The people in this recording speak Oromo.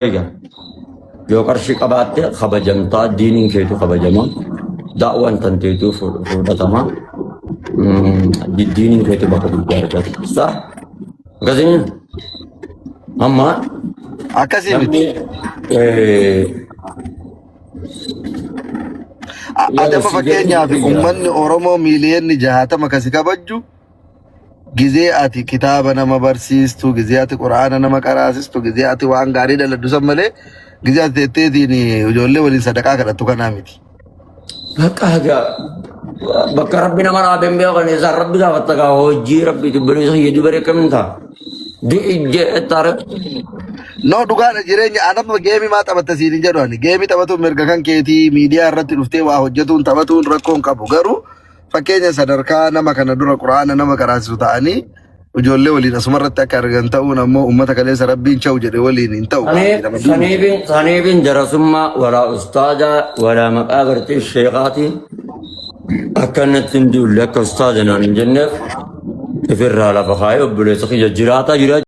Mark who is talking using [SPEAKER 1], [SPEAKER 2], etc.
[SPEAKER 1] Yoo qarshii qabaatte kabajamtaa, diiniin keetu kabajama, daawwan tanteetu fudhatama, diiniin keetu bakka guddaa argata. Akkasiin amma
[SPEAKER 2] akkasii miti. Adama fakkeenyaaf uummanni Oromoo miiliyoonni 60 kasi kabajju gizee ati kitaaba nama barsiistu, gizee ati Quraana nama qaraasistu, gizee ati waan gaarii daladdu san malee gizee ati teetteetiin ijoollee waliin sadaqaa kadhattu kanaa miti.
[SPEAKER 1] Bakka rabbi nama dhaabeen beekan isaan rabbi gaafatta gaa hojii rabbi dubbanii isa hedduu bareekamni ta'a.
[SPEAKER 2] No dhugaadha jireenya anama geemii maa taphatta siin jedhu ani geemii taphatuun mirga kan keetii miidiyaa irratti dhuftee waa hojjetuun taphatuun rakkoon qabu garuu fakkeenya sadarkaa nama kana dura Quraana nama qaraasisu ta'anii ijoollee waliin asumarratti akka argan ta'uun ammoo uummata kaleessa rabbiin cha'u jedhe waliin hin ta'u.
[SPEAKER 1] Saniifin jarasummaa walaa ustaadaa walaa maqaa gartee sheekaatii akkanatti hin duulle akka ustaada naan hin jenneef ifirraa lafa kaayee obboleessa kiyya jiraataa jira.